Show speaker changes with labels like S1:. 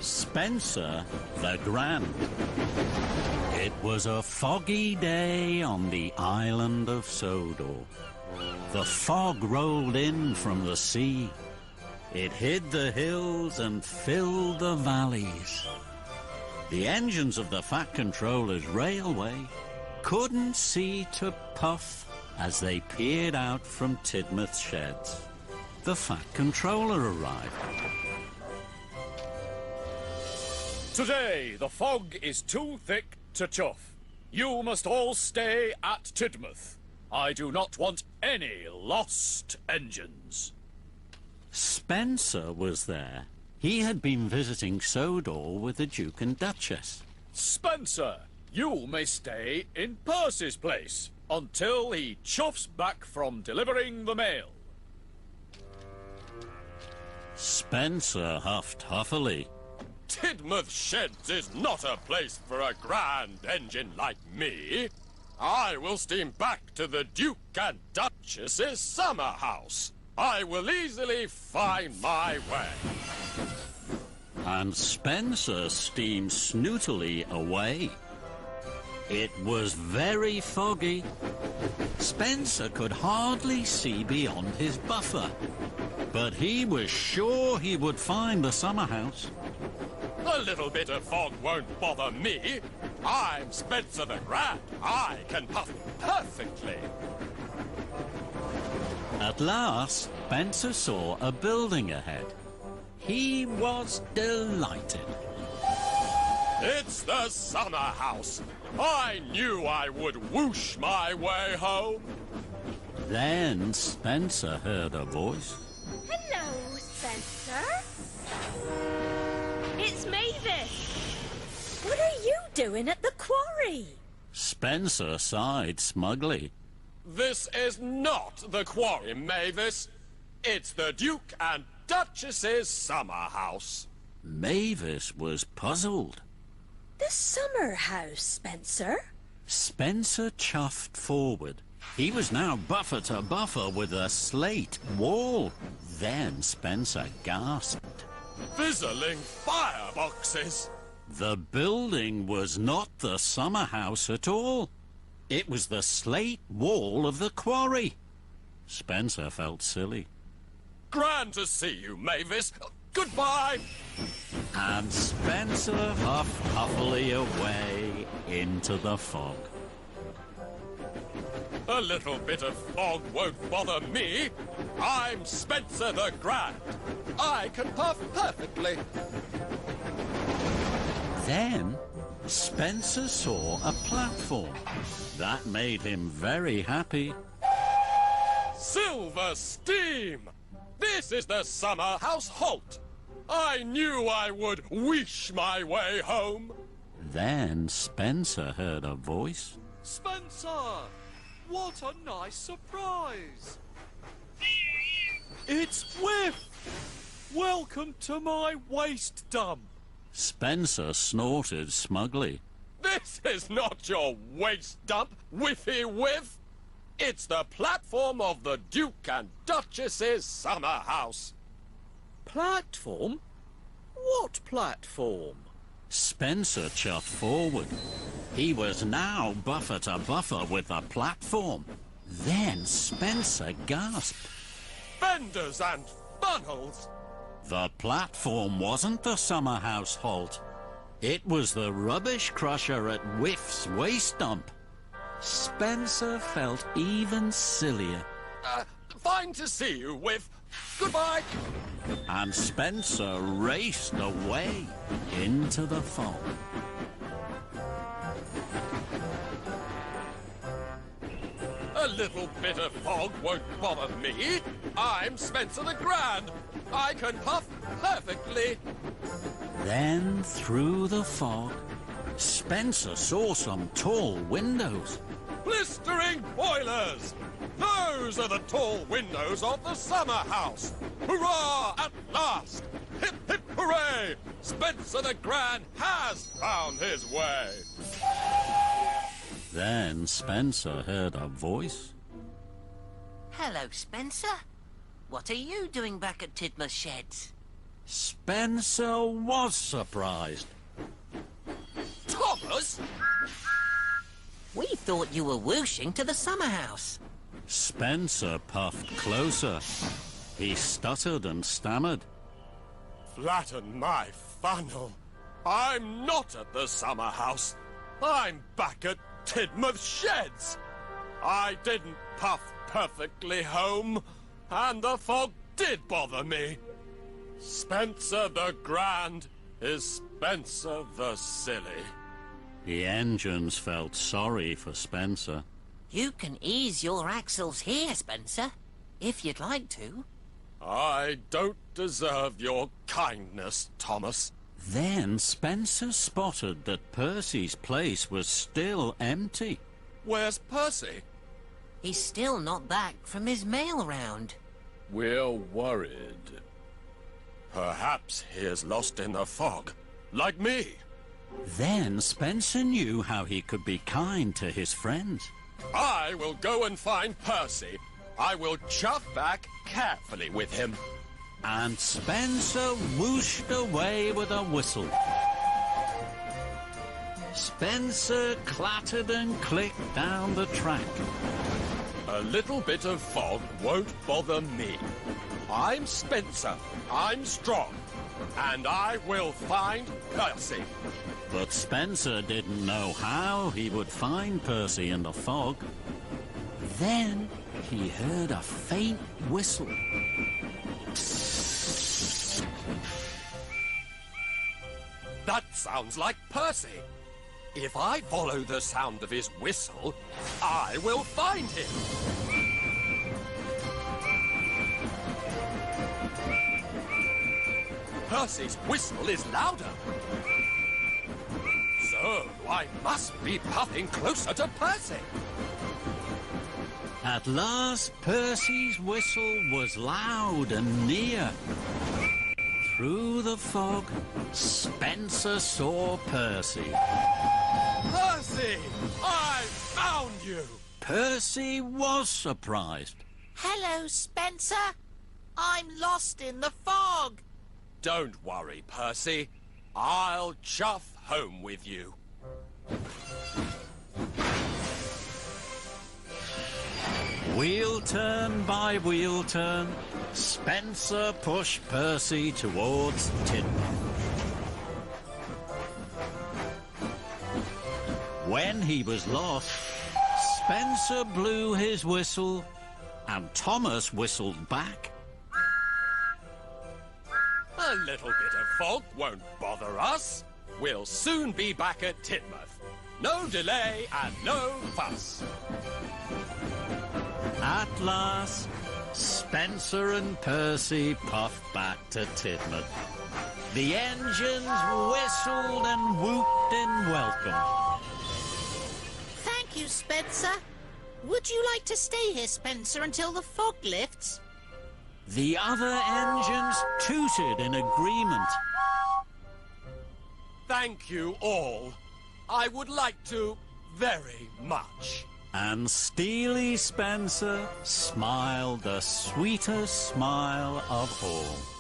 S1: Spencer the Grand. It was a foggy day on the island of Sodor. The fog rolled in from the sea. It hid the hills and filled the valleys. The engines of the Fat Controller's railway couldn't see to puff as they peered out from Tidmouth's sheds. The Fat Controller arrived.
S2: Today, the fog is too thick to chuff. You must all stay at Tidmouth. I do not want any lost engines.
S1: Spencer was there. He had been visiting Sodor with the Duke and Duchess.
S2: Spencer, you may stay in Percy's place until he chuffs back from delivering the mail.
S1: Spencer huffed huffily.
S3: Tidmouth Sheds is not a place for a grand engine like me. I will steam back to the Duke and Duchess's summer house. I will easily find my way.
S1: And Spencer steamed snootily away. It was very foggy. Spencer could hardly see beyond his buffer, but he was sure he would find the summer house.
S3: A little bit of fog won't bother me. I'm Spencer the Grand. I can puff perfectly.
S1: At last, Spencer saw a building ahead. He was delighted.
S3: It's the summer house. I knew I would whoosh my way home.
S1: Then Spencer heard a voice.
S4: Hello, Spencer. It's Mavis. What are you doing at the quarry?
S1: Spencer sighed smugly.
S3: This is not the quarry, Mavis. It's the Duke and Duchess's summer house.
S1: Mavis was puzzled.
S4: The summer house, Spencer?
S1: Spencer chuffed forward. He was now buffer to buffer with a slate wall. Then Spencer gasped.
S3: Fizzling fireboxes.
S1: The building was not the summer house at all. It was the slate wall of the quarry. Spencer felt silly.
S3: Grand to see you, Mavis. Goodbye.
S1: And Spencer huffed huffily away into the fog.
S3: A little bit of fog won't bother me. I'm Spencer the Grand. I can puff perfectly.
S1: Then Spencer saw a platform. That made him very happy.
S3: Silver steam! This is the summer house halt. I knew I would whoosh my way home.
S1: Then Spencer heard a voice.
S2: Spencer! What a nice surprise! It's Whiff! Welcome to my waste dump.
S1: Spencer snorted smugly.
S3: This is not your waste dump, Whiffy Whiff. It's the platform of the Duke and Duchess's summer house.
S2: Platform? What platform?
S1: Spencer chuffed forward. He was now buffer to buffer with the platform. Then Spencer gasped.
S3: Fenders and funnels.
S1: The platform wasn't the summer house halt. It was the rubbish crusher at Whiff's waste dump. Spencer felt even sillier.
S3: Fine to see you, Whiff. Goodbye.
S1: And Spencer raced away into the fog.
S3: A little bit of fog won't bother me. I'm Spencer the Grand. I can puff perfectly.
S1: Then, through the fog, Spencer saw some tall windows.
S3: Blistering boilers! Those are the tall windows of the summer house. Hurrah at last! Hip, hip, hooray! Spencer the Grand has found his way.
S1: Then Spencer heard a voice.
S5: Hello, Spencer. What are you doing back at Tidmouth Sheds?
S1: Spencer was surprised.
S3: Thomas?
S5: We thought you were whooshing to the summer house.
S1: Spencer puffed closer. He stuttered and stammered.
S3: Flatten my funnel. I'm not at the summer house. I'm back at Tidmouth Sheds. I didn't puff perfectly home, and the fog did bother me. Spencer the Grand is Spencer the Silly.
S1: The engines felt sorry for Spencer.
S5: You can ease your axles here, Spencer, if you'd like to.
S3: I don't deserve your kindness, Thomas.
S1: Then Spencer spotted that Percy's place was still empty.
S3: Where's Percy?
S5: He's still not back from his mail round.
S2: We're worried.
S3: Perhaps he is lost in the fog, like me.
S1: Then Spencer knew how he could be kind to his friends.
S3: I will go and find Percy. I will chuff back carefully with him.
S1: And Spencer whooshed away with a whistle. Spencer clattered and clicked down the track.
S3: A little bit of fog won't bother me. I'm Spencer. I'm strong. And I will find Percy.
S1: But Spencer didn't know how he would find Percy in the fog. Then he heard a faint whistle.
S3: That sounds like Percy. If I follow the sound of his whistle, I will find him. Percy's whistle is louder. So I must be puffing closer to Percy.
S1: At last, Percy's whistle was loud and near. Through the fog, Spencer saw Percy.
S3: Percy! I found you!
S1: Percy was surprised.
S6: Hello, Spencer. I'm lost in the fog.
S3: Don't worry, Percy. I'll chuff home with you.
S1: Wheel turn by wheel turn, Spencer pushed Percy towards Tidmouth. When he was lost, Spencer blew his whistle, and Thomas whistled back.
S3: A little bit of fog won't bother us. We'll soon be back at Tidmouth. No delay and no fuss.
S1: At last, Spencer and Percy puffed back to Tidmouth. The engines whistled and whooped in welcome.
S6: Thank you, Spencer. Would you like to stay here, Spencer, until the fog lifts?
S1: The other engines tooted in agreement.
S3: Thank you all. I would like to very much.
S1: And Steely Spencer smiled the sweetest smile of all.